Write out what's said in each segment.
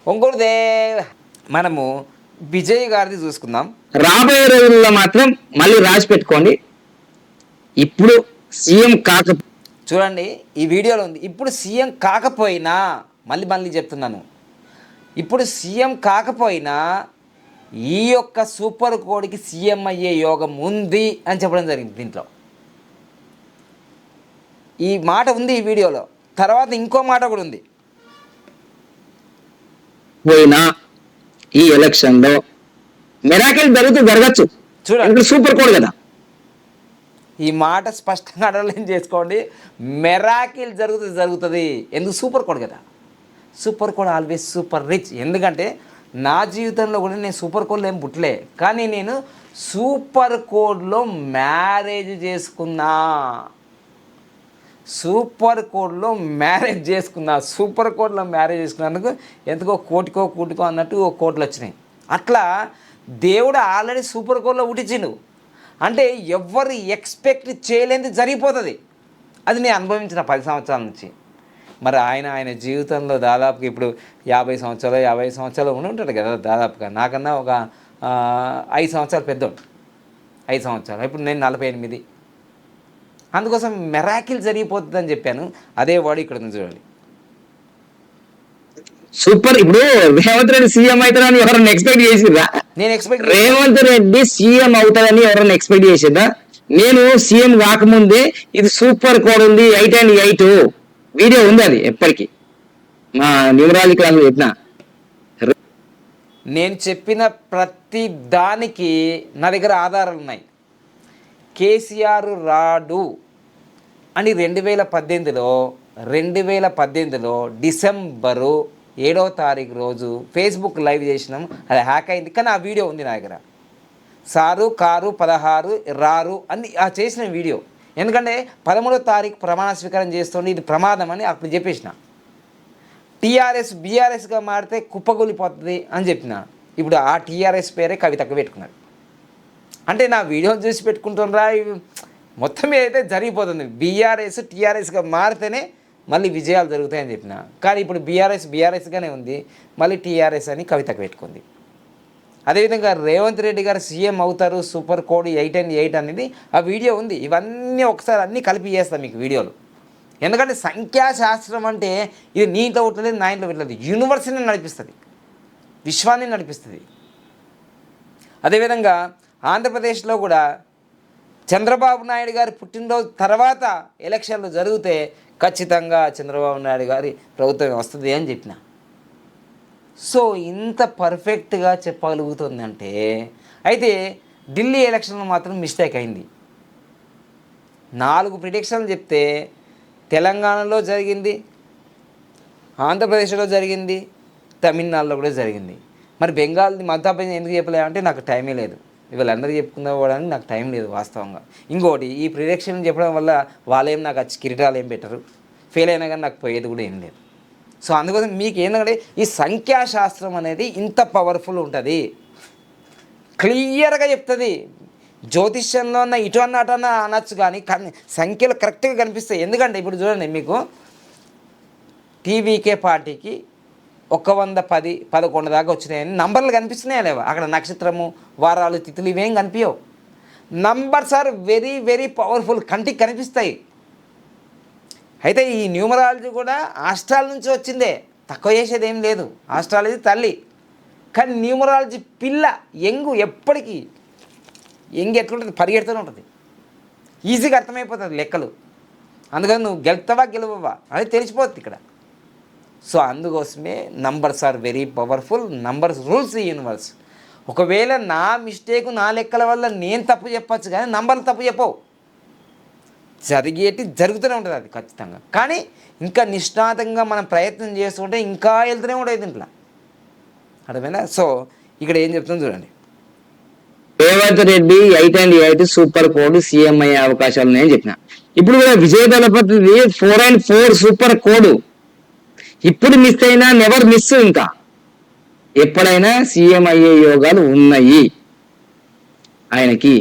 ఇంకోటిదే మనము విజయ్ గారిది చూసుకుందాం. రాబోయే రోజుల్లో మాత్రం మళ్ళీ రాసి పెట్టుకోండి. ఇప్పుడు సీఎం కాక చూడండి, ఈ వీడియోలో ఉంది. ఇప్పుడు సీఎం కాకపోయినా, మళ్ళీ చెప్తున్నాను, ఇప్పుడు సీఎం కాకపోయినా ఈ యొక్క సూపర్ కోడ్కి సీఎం అయ్యే యోగం ఉంది అని చెప్పడం జరిగింది. దీంట్లో ఈ మాట ఉంది ఈ వీడియోలో. తర్వాత ఇంకో మాట కూడా ఉంది. పోయినా ఈ ఎలక్షన్ లో మిరాకిల్ జరగచ్చు. చూడండి, సూపర్ కోడ్ కదా. ఈ మాట స్పష్టంగా అండర్లైన్ చేసుకోండి. మిరాకిల్ జరుగుతుంది. ఎందుకు? సూపర్ కోడ్ కదా. Super code always super rich. ఎందుకంటే నా జీవితంలో కూడా నేను సూపర్ కోడ్లో ఏం పుట్టలే, కానీ నేను సూపర్ కోడ్లో మ్యారేజ్ చేసుకున్నా. సూపర్ కోడ్లో మ్యారేజ్ చేసుకున్నందుకు ఎందుకో కోటికో అన్నట్టు ఓ కోట్లు వచ్చినాయి. అట్లా దేవుడు ఆల్రెడీ సూపర్ కోడ్లో ఉట్టించిండు. అంటే ఎవరు ఎక్స్పెక్ట్ చేయలేనిది జరిగిపోతుంది. అది నేను అనుభవించిన 10 సంవత్సరాల నుంచి. మరి ఆయన జీవితంలో దాదాపుగా ఇప్పుడు 50 సంవత్సరాలు ఉండి ఉంటాడు కదా దాదాపుగా. నాకన్నా ఒక 5 సంవత్సరాలు పెద్దోడు. 5 సంవత్సరాలు. ఇప్పుడు నేను 48. అందుకోసం మిరాకిల్ జరిగిపోతుందని చెప్పాను. అదే వాడు ఇక్కడ ఉంది చూడండి. సూపర్. ఇప్పుడు రేవంత్ రెడ్డి సీఎం అవుతారని ఎవరన్నా ఎక్స్పెక్ట్ చేసిరా? నేను ఎక్స్పెక్ట్ రేవంత్ రెడ్డి సీఎం అవుతారని ఎవరన్నా ఎక్స్పెక్ట్ చేసిరా? నేను సీఎం కాకముందే ఇది సూపర్ కోడ్ ఉంది 8 వీడియో ఉంది. అది ఎప్పటికీ మా న్యూమరాలజీ క్లాస్ చెప్పిన. నేను చెప్పిన ప్రతి దానికి నా దగ్గర ఆధారాలు ఉన్నాయి. కేసీఆర్ రాడు అని 2018లో డిసెంబరు 7వ తారీఖు రోజు ఫేస్బుక్ లైవ్ చేసినాం. అది హ్యాక్ అయింది, కానీ ఆ వీడియో ఉంది నా దగ్గర. సారు కారు 16 రారు అని ఆ చేసిన వీడియో. ఎందుకంటే 13వ తారీఖు ప్రమాణ స్వీకారం చేస్తుండే ఇది ప్రమాదం అని అప్పుడు చెప్పేసిన. టీఆర్ఎస్ బీఆర్ఎస్గా మారితే కుప్పగొలిపోతుంది అని చెప్పిన. ఇప్పుడు ఆ టీఆర్ఎస్ పేరే కవితకు పెట్టుకున్నారు. అంటే నా వీడియోని చూసి పెట్టుకుంటున్నారా? మొత్తం ఏదైతే జరిగిపోతుంది. బీఆర్ఎస్ టీఆర్ఎస్గా మారితేనే మళ్ళీ విజయాలు జరుగుతాయని చెప్పిన. కానీ ఇప్పుడు బీఆర్ఎస్గానే ఉంది, మళ్ళీ టీఆర్ఎస్ అని కవితకు పెట్టుకుంది. అదేవిధంగా రేవంత్ రెడ్డి గారు సీఎం అవుతారు, సూపర్ కోడ్ 8 అనేది ఆ వీడియో ఉంది. ఇవన్నీ ఒకసారి అన్నీ కలిపి చేస్తాను మీకు వీడియోలు. ఎందుకంటే సంఖ్యాశాస్త్రం అంటే ఇది నీ ఇంట్లో ఉండలేదు, నా ఇంట్లో పెట్టలేదు, యూనివర్స్ని నడిపిస్తుంది, విశ్వాన్ని నడిపిస్తుంది. అదేవిధంగా ఆంధ్రప్రదేశ్లో కూడా చంద్రబాబు నాయుడు గారి పుట్టినరోజు తర్వాత ఎలక్షన్లు జరిగితే ఖచ్చితంగా చంద్రబాబు నాయుడు గారి ప్రభుత్వం వస్తుంది అని చెప్పిన. సో ఇంత పర్ఫెక్ట్గా చెప్పగలుగుతుందంటే అయితే ఢిల్లీ ఎలక్షన్లో మాత్రం మిస్టేక్ అయింది. 4 ప్రిడిక్షన్లు చెప్తే తెలంగాణలో జరిగింది, ఆంధ్రప్రదేశ్లో జరిగింది, తమిళనాడులో కూడా జరిగింది. మరి బెంగాల్ది మధ్యప్రదేశ్ ఎందుకు చెప్పలేమంటే నాకు టైమే లేదు. వీళ్ళందరూ చెప్పుకుందానికి నాకు టైం లేదు వాస్తవంగా. ఇంకోటి, ఈ ప్రిడిక్షన్ చెప్పడం వల్ల వాళ్ళేం నాకు వచ్చి కిరీటాలు ఏం పెట్టరు, ఫెయిల్ అయినా కానీ నాకు పోయేది కూడా ఏం లేదు. సో అందుకోసం మీకు ఏంటంటే ఈ సంఖ్యాశాస్త్రం అనేది ఇంత పవర్ఫుల్ ఉంటుంది, క్లియర్గా చెప్తుంది. జ్యోతిష్యంలో ఉన్న ఇటు అన్న అనొచ్చు, కానీ సంఖ్యలు కరెక్ట్గా కనిపిస్తాయి. ఎందుకంటే ఇప్పుడు చూడండి, మీకు టీవీకే పార్టీకి 110, 11 దాకా వచ్చినాయని నంబర్లు కనిపిస్తున్నాయా లేవా? అక్కడ నక్షత్రము, వారాలు, తిథులు ఇవేం కనిపించవు. Numbers are very very powerful, కంటికి కనిపిస్తాయి. అయితే ఈ న్యూమరాలజీ కూడా ఆస్ట్రాల నుంచి వచ్చిందే, తక్కువ చేసేది ఏం లేదు. ఆస్ట్రాలజీ తల్లి, కానీ న్యూమరాలజీ పిల్ల. ఎప్పటికీ ఎట్లుంటుంది, పరిగెడుతూనే ఉంటుంది, ఈజీగా అర్థమైపోతుంది లెక్కలు. అందుకని నువ్వు గెలవవా అని తెలిసిపోతుంది ఇక్కడ. సో అందుకోసమే numbers are very powerful, numbers rules ఈ యూనివర్స్. ఒకవేళ నా మిస్టేక్, నా లెక్కల వల్ల నేను తప్పు చెప్పచ్చు, కానీ నంబర్లు తప్పు చెప్పవు. జరుగుతూనే ఉంటుంది అది ఖచ్చితంగా. కానీ ఇంకా నిష్ణాతంగా మనం ప్రయత్నం చేస్తుంటే ఇంకా వెళ్తూనే ఉంటుంది ఇంట్లో, అర్థమైనా? సో ఇక్కడ ఏం చెప్తుంది చూడండి. Revanth Reddy 8 super code CM అయ్యే అవకాశాలు ఉన్నాయని చెప్పిన. ఇప్పుడు కూడా విజయ దళపతిది 4 సూపర్ కోడ్. ఇప్పుడు మిస్ అయినా నెవర్ మిస్, ఇంకా ఎప్పుడైనా సీఎం అయ్యే యోగాలు ఉన్నాయి ఆయనకి.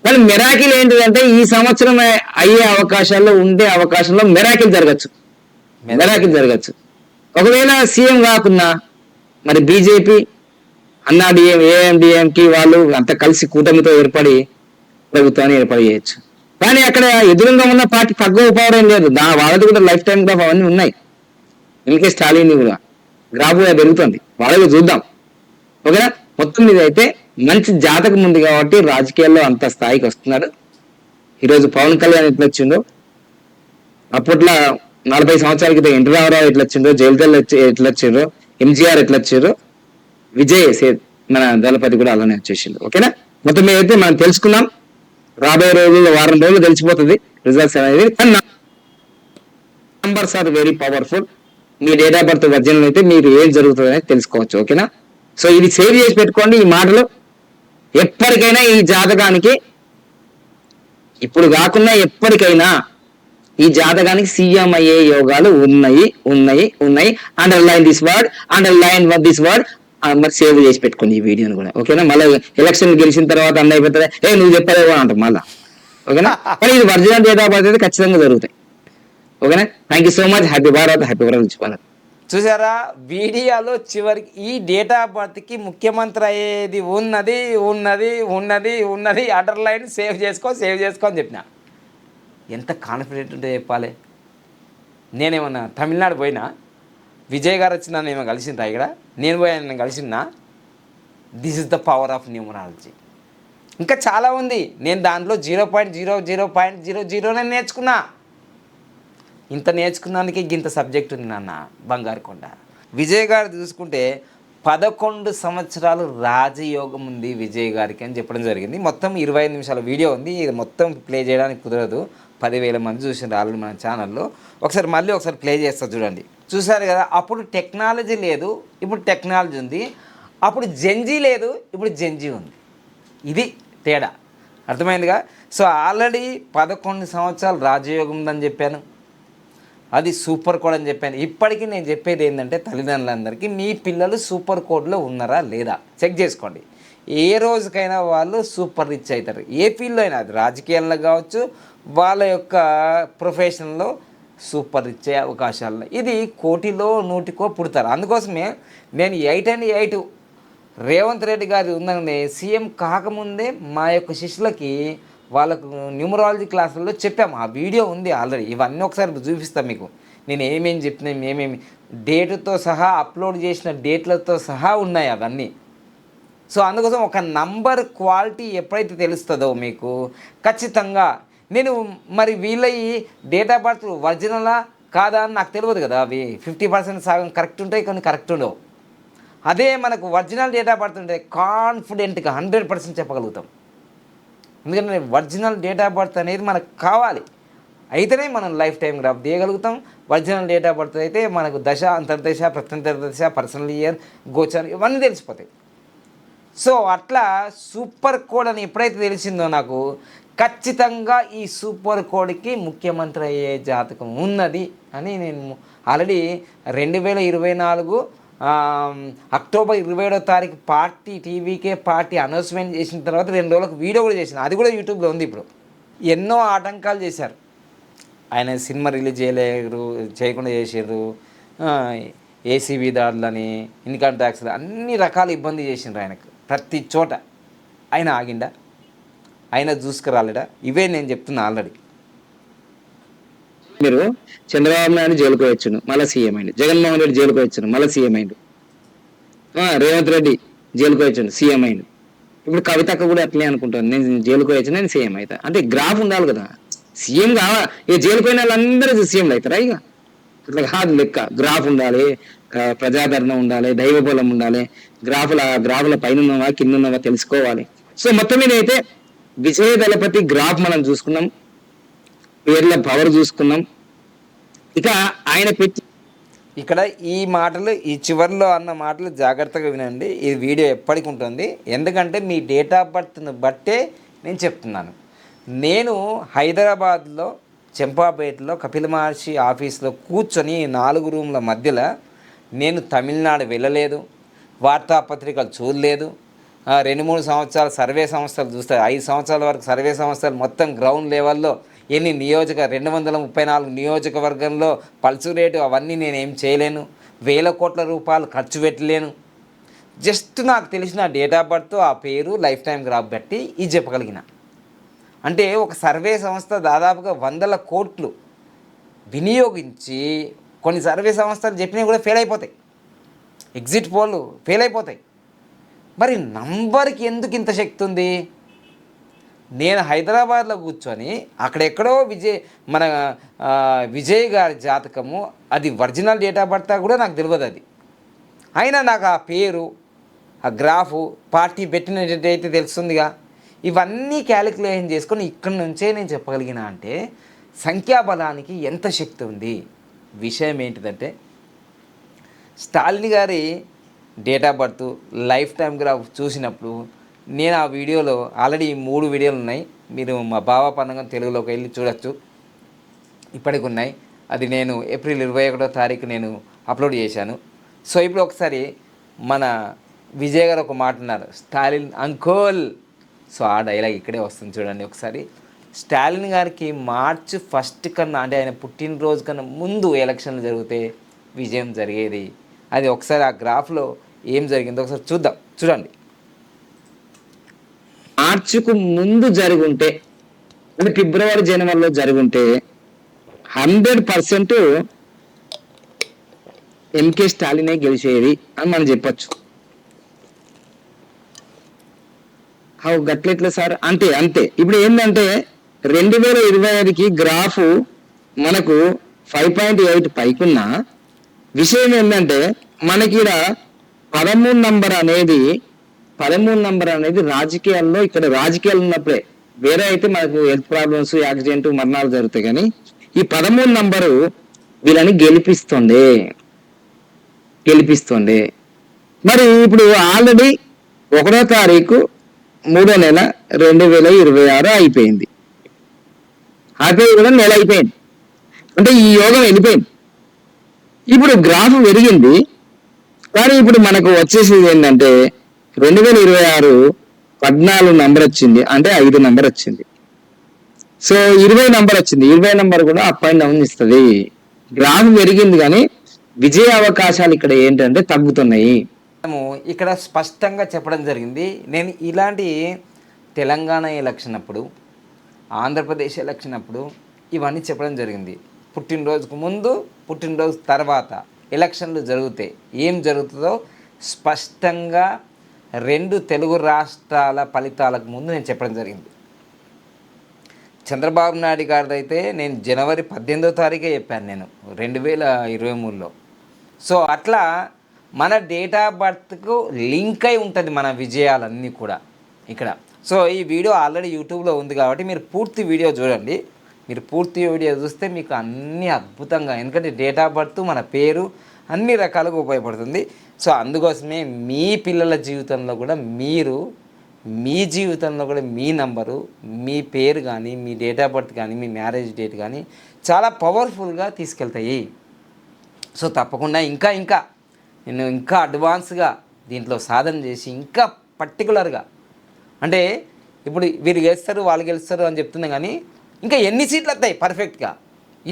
కానీ మిరాకిల్ ఏంటిదంటే ఈ సంవత్సరం అయ్యే అవకాశాల్లో ఉండే అవకాశంలో మిరాకిల్ జరగచ్చు. ఒకవేళ సీఎం కాకున్నా మరి బీజేపీ ఏఎండిఎంకి వాళ్ళు అంతా కలిసి కూటమితో ఏర్పడి ప్రభుత్వాన్ని ఏర్పాటు చేయొచ్చు. కానీ అక్కడ ఎదురుగా ఉన్న పార్టీ తక్కువ పవర్ ఏం లేదు, వాళ్ళది కూడా లైఫ్ టైం గ్రాఫ్ అవన్నీ ఉన్నాయి. ఇంకే స్టాలిన్ కూడా గ్రాఫ్ కూడా పెరుగుతుంది, వాళ్ళకి చూద్దాం. ఓకేనా, మొత్తం మీద అయితే మంచి జాతకం ఉంది కాబట్టి రాజకీయాల్లో అంత స్థాయికి వస్తున్నాడు. ఈరోజు పవన్ కళ్యాణ్ ఎట్లా వచ్చిండో, అప్పట్లో 40 సంవత్సరాల క్రితం ఎన్టీ రామారావు ఎట్లా వచ్చిండో, జయలలిత ఎట్లా వచ్చిండ్రో, ఎంజీఆర్ ఎట్లా వచ్చారో, విజయ్ మన దళపతి కూడా అలానే వచ్చేసిండు. ఓకేనా, మొత్తం మీద అయితే మనం తెలుసుకుందాం. రాబోయే రోజుల్లో వారం రోజులు తెలిసిపోతుంది రిజల్ట్స్ అనేది. Numbers are very powerful. మీ డేట్ ఆఫ్ బర్త్ ఒరిజినల్ అయితే మీరు ఏం జరుగుతుంది అనేది తెలుసుకోవచ్చు. ఓకేనా, సో ఇది సేవ్ చేసి పెట్టుకోండి ఈ మాటలు. ఎప్పటికైనా ఈ జాతకానికి, ఇప్పుడు కాకుండా ఎప్పటికైనా ఈ జాతకానికి సీఎం అయ్యే యోగాలు ఉన్నాయి ఉన్నాయి ఉన్నాయి. Underline this word, underline this word. మరి సేవ్ చేసి పెట్టుకోండి ఈ వీడియోని కూడా. ఓకేనా, మళ్ళీ ఎలక్షన్ గెలిచిన తర్వాత అన్న అయిపోతుంది, నువ్వు చెప్పలేవో అంటాం మళ్ళా. ఓకేనా, కానీ ఇది ఒరిజినల్ డేట్ ఆఫ్ బర్త్ అయితే ఖచ్చితంగా జరుగుతాయి. ఓకేనా, thank you so much. Happy Bharat, happy Bharat. చూసారా వీడియోలో చివరికి ఈ డేట్ ఆఫ్ బర్త్కి ముఖ్యమంత్రి అయ్యేది ఉన్నది ఉన్నది ఉన్నది ఉన్నది అండర్లైన్ సేవ్ చేసుకో అని చెప్పిన. ఎంత కాన్ఫిడెంట్ ఉంటే చెప్పాలి. నేనేమన్నా తమిళనాడు పోయినా, విజయ్ గారు వచ్చి నన్ను ఏమో కలిసిండ్రా ఇక్కడ, నేను పోయి నేను కలిసినా. This is the power of numerology. ఇంకా చాలా ఉంది, నేను దాంట్లో 0.00.00 నేర్చుకున్నా. ఇంత నేర్చుకున్నందుకే ఇంత సబ్జెక్ట్ ఉంది నాన్న బంగారు కొండ. విజయ్ గారు చూసుకుంటే 11 సంవత్సరాలు రాజయోగం ఉంది విజయ్ గారికి అని చెప్పడం జరిగింది. మొత్తం 25 నిమిషాల వీడియో ఉంది, ఇది మొత్తం ప్లే చేయడానికి కుదరదు. 10,000 మంది చూసిండ్రు ఆల్రెడీ మన ఛానల్లో. మళ్ళీ ఒకసారి ప్లే చేస్తా చూడండి. చూసారు కదా, అప్పుడు టెక్నాలజీ లేదు, ఇప్పుడు టెక్నాలజీ ఉంది. అప్పుడు జెన్జీ లేదు, ఇప్పుడు జెన్జీ ఉంది. ఇది తేడా, అర్థమైందిగా. సో ఆల్రెడీ 11 సంవత్సరాలు రాజయోగం ఉందని చెప్పాను, అది సూపర్ కోడ్ అని చెప్పాను. ఇప్పటికీ నేను చెప్పేది ఏంటంటే తల్లిదండ్రులందరికీ, మీ పిల్లలు సూపర్ కోడ్లో ఉన్నారా లేదా చెక్ చేసుకోండి. ఏ రోజుకైనా వాళ్ళు సూపర్ రిచ్ అవుతారు, ఏ ఫీల్డ్లో అయినా. అది రాజకీయాల్లో కావచ్చు, వాళ్ళ యొక్క ప్రొఫెషన్లో సూపర్ రిచ్ అయ్యే అవకాశాలు. ఇది 1,00,00,000 100,000 పుడతారు. అందుకోసమే నేను 8 and 8 రేవంత్ రెడ్డి గారి ఉందండి సీఎం కాకముందే మా యొక్క శిష్యులకి వాళ్ళకు న్యూమరాలజీ క్లాసుల్లో చెప్పాము. ఆ వీడియో ఉంది ఆల్రెడీ. ఇవన్నీ ఒకసారి చూపిస్తాను మీకు. నేను ఏమేమి చెప్పినా, ఏమేమి డేటుతో సహా, అప్లోడ్ చేసిన డేట్లతో సహా ఉన్నాయి అవన్నీ. సో అందుకోసం ఒక నంబర్ క్వాలిటీ ఎప్పుడైతే తెలుస్తుందో మీకు ఖచ్చితంగా, నేను మరి వీళ్ళ డేట్ ఆఫ్ బర్త్ ఒరిజినలా కాదా అని నాకు తెలియదు కదా. అవి 50% సగం కరెక్ట్ ఉంటాయి, కొన్ని కరెక్ట్ ఉండవు. అదే మనకు ఒరిజినల్ డేట్ ఆఫ్ బర్త్ ఉంటే కాన్ఫిడెంట్గా 100% చెప్పగలుగుతాం. ఎందుకంటే ఒరిజినల్ డేట్ ఆఫ్ బర్త్ అనేది మనకు కావాలి, అయితేనే మనం లైఫ్ టైం గ్రాఫ్ తీయగలుగుతాం. ఒరిజినల్ డేట్ ఆఫ్ బర్త్ అయితే మనకు దశ, అంతర్దశ, ప్రత్యంతర దశ, పర్సనల్ ఇయర్, గోచరం ఇవన్నీ తెలిసిపోతాయి. సో అట్లా సూపర్ కోడ్ అని ఎప్పుడైతే తెలిసిందో నాకు, ఖచ్చితంగా ఈ సూపర్ కోడ్కి ముఖ్యమంత్రి అయ్యే జాతకం ఉన్నది అని నేను ఆల్రెడీ 2024 అక్టోబర్ 27వ తారీఖు పార్టీ టీవీకే పార్టీ అనౌన్స్మెంట్ చేసిన తర్వాత 2 రోజులకు వీడియో కూడా చేసిన, అది కూడా యూట్యూబ్లో ఉంది. ఇప్పుడు ఎన్నో ఆటంకాలు చేశారు ఆయన, సినిమా రిలీజ్ చేయకుండా చేసారు, ఏసీబీ దాడులని, ఇన్కమ్ ట్యాక్స్లు, అన్ని రకాల ఇబ్బంది చేసిండ్రు ఆయనకు. ప్రతి చోట ఆయన ఆగిండా, ఆయన చూసుకురాలేడా, ఇవే నేను చెప్తున్నా ఆల్రెడీ. మీరు చంద్రబాబు నాయుడు జైలుకు వచ్చాను మళ్ళీ సీఎం అయింది, జగన్మోహన్ రెడ్డి జైలుకు వచ్చాను మళ్ళీ సీఎం అయిండు, రేవంత్ రెడ్డి జైలుకు వచ్చాను సీఎం అయిండు. ఇప్పుడు కవితక్క కూడా అట్లే అనుకుంటాను, నేను జైలుకు వచ్చాను నేను సీఎం అవుతా. అంటే గ్రాఫ్ ఉండాలి కదా, సీఎం కావాలి. ఇక జైలుకు పోయిన వాళ్ళందరూ సీఎంలు అవుతారా? ఇక ఇట్లా కాదు లెక్క. గ్రాఫ్ ఉండాలి, ప్రజాదరణ ఉండాలి, దైవ బలం ఉండాలి, గ్రాఫుల పైన ఉన్నవా కింద ఉన్నవా తెలుసుకోవాలి. సో మొత్తం మీద అయితే విజయ దళపతి గ్రాఫ్ మనం చూసుకున్నాం, పేర్ల పవర్ చూసుకున్నాం. ఇక ఆయన పెట్టి ఇక్కడ ఈ మాటలు, ఈ చివరిలో అన్న మాటలు జాగ్రత్తగా వినండి. ఈ వీడియో ఎప్పటికి ఉంటుంది, ఎందుకంటే మీ డేట్ ఆఫ్ బర్త్ను బట్టే నేను చెప్తున్నాను. నేను హైదరాబాద్లో చెంపాపేటలో కపిల మహర్షి ఆఫీస్లో కూర్చొని 4 రూమ్ల మధ్యలో, నేను తమిళనాడు వెళ్ళలేదు, వార్తాపత్రికలు చూడలేదు, 2-3 సంవత్సరాలు సర్వే సంస్థలు చూస్తాయి, 5 సంవత్సరాల వరకు సర్వే సంస్థలు మొత్తం గ్రౌండ్ లెవెల్లో 234 నియోజకవర్గంలో పల్సు రేటు అవన్నీ నేనేం చేయలేను, 1,000 కోట్ల రూపాయలు ఖర్చు పెట్టలేను. జస్ట్ నాకు తెలిసిన డేట్ ఆఫ్ బర్త్, ఆ పేరు, లైఫ్ టైం గ్రాఫ్ బట్టి ఇది చెప్పగలిగిన. అంటే ఒక సర్వే సంస్థ దాదాపుగా 100 కోట్లు వినియోగించి కొన్ని సర్వే సంస్థలు చెప్పినవి కూడా ఫెయిల్ అయిపోతాయి, ఎగ్జిట్ పోల్ ఫెయిల్ అయిపోతాయి. మరి నంబర్కి ఎందుకు ఇంత శక్తి ఉంది? నేను హైదరాబాద్లో కూర్చొని అక్కడెక్కడో మన విజయ్ గారి జాతకము, అది ఒరిజినల్ డేట్ ఆఫ్ బర్త్ కూడా నాకు తెలియదు. అది అయినా నాకు ఆ పేరు, ఆ గ్రాఫు, పార్టీ పెట్టినట్టయితే తెలుస్తుందిగా. ఇవన్నీ క్యాలిక్యులేషన్ చేసుకొని ఇక్కడి నుంచే నేను చెప్పగలిగిన అంటే సంఖ్యాబలానికి ఎంత శక్తి ఉంది. విషయం ఏంటిదంటే స్టాలిన్ గారి date of birth, life time graph చూసినప్పుడు నేను ఆ వీడియోలో ఆల్రెడీ 3 వీడియోలు ఉన్నాయి. మీరు మా బావ పండుగ తెలుగులోకి వెళ్ళి చూడొచ్చు, ఇప్పటికి ఉన్నాయి. అది నేను ఏప్రిల్ 21వ తారీఖు నేను అప్లోడ్ చేశాను. సో ఇప్పుడు ఒకసారి మన విజయ్ గారు ఒక మాట అన్నారు, స్టాలిన్ అంకోల్. సో ఆ డైలాగ్ ఇక్కడే వస్తుంది చూడండి ఒకసారి. స్టాలిన్ గారికి మార్చి 1 కన్నా, అంటే ఆయన పుట్టినరోజు కన్నా ముందు ఎలక్షన్లు జరిగితే విజయం జరిగేది. అది ఒకసారి ఆ గ్రాఫ్లో ఏం జరిగిందో ఒకసారి చూద్దాం, చూడండి. మార్చికు ముందు జరుగుంటే, అంటే ఫిబ్రవరి జనవరిలో జరుగుంటే 100% ఎంకే స్టాలినే గెలిచేది అని మనం చెప్పొచ్చు. గట్లెట్లా సార్? అంతే అంతే. ఇప్పుడు ఏంటంటే 2025కి గ్రాఫ్ మనకు 5.8 పైకున్న విషయం ఏంటంటే మనకి ఇక్కడ 13 నంబర్ అనేది రాజకీయాల్లో, ఇక్కడ రాజకీయాలు ఉన్నప్పుడే, వేరే అయితే మనకు హెల్త్ ప్రాబ్లమ్స్, యాక్సిడెంట్, మరణాలు జరుగుతాయి. కానీ ఈ 13 నంబరు వీళ్ళని గెలిపిస్తుంది. మరి ఇప్పుడు ఆల్రెడీ 1వ తారీఖు 3వ నెల 2026 అయిపోయింది. కూడా నెల అయిపోయింది, అంటే ఈ యోగం వెళ్ళిపోయింది. ఇప్పుడు గ్రాఫ్ పెరిగింది, కానీ ఇప్పుడు మనకు వచ్చేసేది ఏంటంటే 2026 14 నంబర్ వచ్చింది, అంటే 5 నంబర్ వచ్చింది. సో 20 నంబర్ వచ్చింది. 20 నంబర్ కూడా అప్ అండ్ డౌన్ ఇస్తుంది. గ్రాఫ్ పెరిగింది, కానీ విజయ అవకాశాలు ఇక్కడ ఏంటంటే తగ్గుతున్నాయి. మనము ఇక్కడ స్పష్టంగా చెప్పడం జరిగింది. నేను ఇలాంటి తెలంగాణ ఎలక్షన్ అప్పుడు, ఆంధ్రప్రదేశ్ ఎలక్షన్ అప్పుడు ఇవన్నీ చెప్పడం జరిగింది. పుట్టినరోజుకు ముందు, పుట్టినరోజు తర్వాత ఎలక్షన్లు జరిగితే ఏం జరుగుతుందో స్పష్టంగా 2 తెలుగు రాష్ట్రాల ఫలితాలకు ముందు నేను చెప్పడం జరిగింది. చంద్రబాబు నాయుడు గారిది అయితే నేను జనవరి 18వ తారీఖే చెప్పాను, నేను 2023లో. సో అట్లా మన డేట్ ఆఫ్ బర్త్కు లింక్ అయి ఉంటుంది మన విజయాలన్నీ కూడా ఇక్కడ. సో ఈ వీడియో ఆల్రెడీ యూట్యూబ్లో ఉంది కాబట్టి మీరు పూర్తి వీడియో చూడండి. మీరు పూర్తి వీడియో చూస్తే మీకు అన్నీ అద్భుతంగా, ఎందుకంటే డేట్ ఆఫ్ బర్త్, మన పేరు అన్ని రకాలుగా ఉపయోగపడుతుంది. సో అందుకోసమే మీ పిల్లల జీవితంలో కూడా మీ జీవితంలో కూడా మీ నంబరు, మీ పేరు కానీ, మీ డేట్ ఆఫ్ బర్త్ కానీ, మీ మ్యారేజ్ డేట్ కానీ చాలా పవర్ఫుల్గా తీసుకెళ్తాయి. సో తప్పకుండా ఇంకా నేను ఇంకా అడ్వాన్స్గా దీంట్లో సాధన చేసి ఇంకా పర్టికులర్గా, అంటే ఇప్పుడు వీరు గెలుస్తారు, వాళ్ళు గెలుస్తారు అని చెప్తున్నాం, కానీ ఇంకా ఎన్ని సీట్లు వస్తాయి పర్ఫెక్ట్గా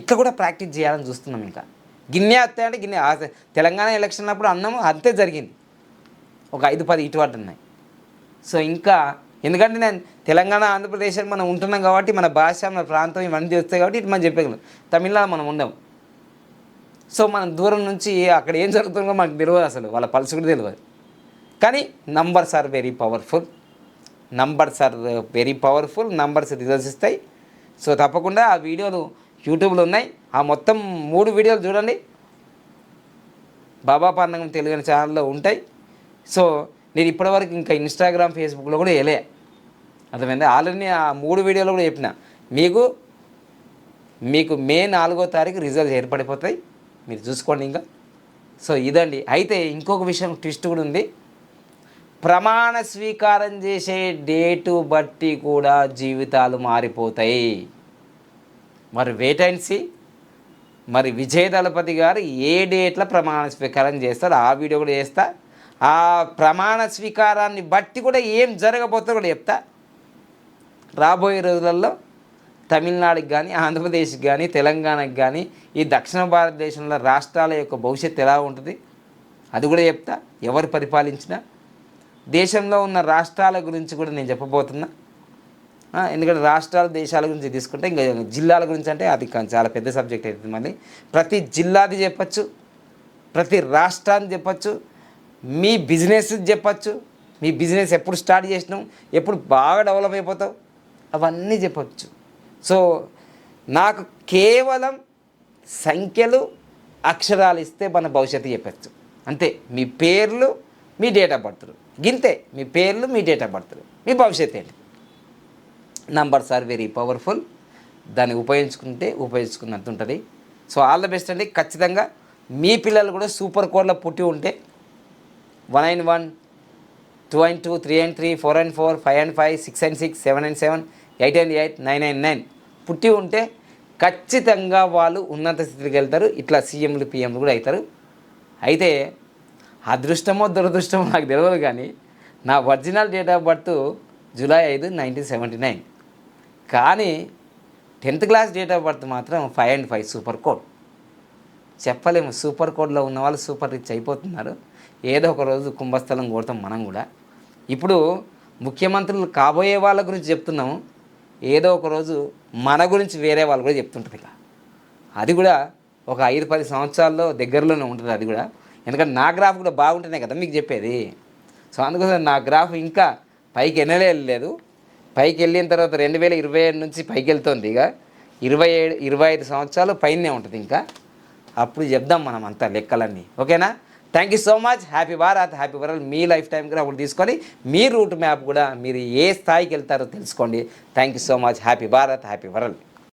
ఇట్లా కూడా ప్రాక్టీస్ చేయాలని చూస్తున్నాం. ఇంకా గిన్నె వస్తాయంటే గిన్నె. తెలంగాణ ఎలక్షన్ అప్పుడు అన్నాము, అంతే జరిగింది. ఒక 5-10 ఇటువంటి ఉన్నాయి. సో ఇంకా ఎందుకంటే నేను తెలంగాణ, ఆంధ్రప్రదేశ్ మనం ఉంటున్నాం కాబట్టి మన భాష, మన ప్రాంతం ఇవన్నీ తెలుస్తాయి కాబట్టి ఇటు మనం చెప్పగలం. తమిళనాడు మనం ఉండం. సో మనం దూరం నుంచి అక్కడ ఏం జరుగుతుందో మనకు తెలియదు, అసలు వాళ్ళ పల్స్ కూడా తెలియదు. కానీ numbers are very powerful, numbers results ఇస్తాయి. సో తప్పకుండా ఆ వీడియోలు యూట్యూబ్లో ఉన్నాయి. ఆ మొత్తం 3 వీడియోలు చూడండి, బాబా పండగం తెలుగు అనే ఛానల్లో ఉంటాయి. సో నేను ఇప్పటివరకు ఇంకా ఇన్స్టాగ్రామ్, ఫేస్బుక్లో కూడా వెళ్ళే అర్థమైంది. ఆల్రెడీ ఆ 3 వీడియోలు కూడా చెప్పిన మీకు మే 4వ తారీఖు రిజల్ట్స్ ఏర్పడిపోతాయి, మీరు చూసుకోండి ఇంకా. సో ఇదండి. అయితే ఇంకొక విషయం ట్విస్ట్ కూడా ఉంది. ప్రమాణ స్వీకారం చేసే డేటు బట్టి కూడా జీవితాలు మారిపోతాయి. మరి వెయిట్ అండ్ సీ. మరి విజయ్ దళపతి గారు ఏ డేట్లో ప్రమాణ స్వీకారం చేస్తారు, ఆ వీడియో కూడా చేస్తా. ఆ ప్రమాణ స్వీకారాన్ని బట్టి కూడా ఏం జరగబోతుందో కూడా చెప్తా. రాబోయే రోజులలో తమిళనాడుకి కానీ, ఆంధ్రప్రదేశ్కి కానీ, తెలంగాణకి కానీ, ఈ దక్షిణ భారతదేశంలో రాష్ట్రాల యొక్క భవిష్యత్తు ఎలా ఉంటుంది అది కూడా చెప్తా. ఎవరు పరిపాలించినా దేశంలో ఉన్న రాష్ట్రాల గురించి కూడా నేను చెప్పబోతున్నా. ఎందుకంటే రాష్ట్రాల దేశాల గురించి తీసుకుంటే ఇంకా జిల్లాల గురించి అంటే అది చాలా పెద్ద సబ్జెక్ట్ అవుతుంది. మళ్ళీ ప్రతి జిల్లాది చెప్పచ్చు, ప్రతి రాష్ట్రాన్ని చెప్పచ్చు, మీ బిజినెస్ చెప్పచ్చు, మీ బిజినెస్ ఎప్పుడు స్టార్ట్ చేసినాం, ఎప్పుడు బాగా డెవలప్ అయిపోతావు, అవన్నీ చెప్పచ్చు. సో నాకు కేవలం సంఖ్యలు అక్షరాలు ఇస్తే మన భవిష్యత్తు చెప్పచ్చు అంతే. మీ పేర్లు, మీ డేట్ ఆఫ్ బర్త్లు, గింతే. మీ పేర్లు, మీ డేట్ ఆఫ్ బర్త్లు, మీ భవిష్యత్తు ఏంటి. Numbers are very powerful. దాన్ని ఉపయోగించుకున్నట్టు ఉంటుంది. సో ఆల్ ద బెస్ట్ అండి. ఖచ్చితంగా మీ పిల్లలు కూడా సూపర్ కోడ్లో పుట్టి ఉంటే 191 2 2 3 3 4 4 5 5 6 6 7 7 8 8 9 9 పుట్టి ఉంటే ఖచ్చితంగా వాళ్ళు ఉన్నత స్థితికి వెళ్తారు. ఇట్లా సీఎంలు పిఎంలు కూడా అవుతారు. అయితే అదృష్టమో దురదృష్టమో నాకు తెలియదు, కానీ నా original date of birth July 5, 1979. కానీ 10th class date of birth మాత్రం 5 and 5 సూపర్ కోడ్. చెప్పలేము, సూపర్ కోడ్లో ఉన్న వాళ్ళు సూపర్ రిచ్ అయిపోతున్నారు. ఏదో ఒక రోజు కుంభస్థలం కొడతాం మనం కూడా. ఇప్పుడు ముఖ్యమంత్రులు కాబోయే వాళ్ళ గురించి చెప్తున్నాము, ఏదో ఒక రోజు మన గురించి వేరే వాళ్ళు కూడా చెప్తుంటుంది. ఇక అది కూడా ఒక 5-10 సంవత్సరాల్లో దగ్గరలోనే ఉంటుంది అది కూడా. ఎందుకంటే నా గ్రాఫ్ కూడా బాగుంటేనే కదా మీకు చెప్పేది. సో అందుకోసం నా గ్రాఫ్ ఇంకా పైకి వెళ్ళలేదు. పైకి వెళ్ళిన తర్వాత 2027 నుంచి పైకి వెళ్తుంది. ఇక 25 సంవత్సరాలు పైనే ఉంటుంది. ఇంకా అప్పుడు చెప్దాం మనం అంతా లెక్కలన్నీ. ఓకేనా? Thank you so much. Happy Bharat, happy world. Me life time కూడా అప్పుడు తీసుకొని మీ రూట్ మ్యాప్ కూడా మీరు ఏ స్థాయికి వెళ్తారో తెలుసుకోండి. Thank you so much. Happy Bharat, happy world.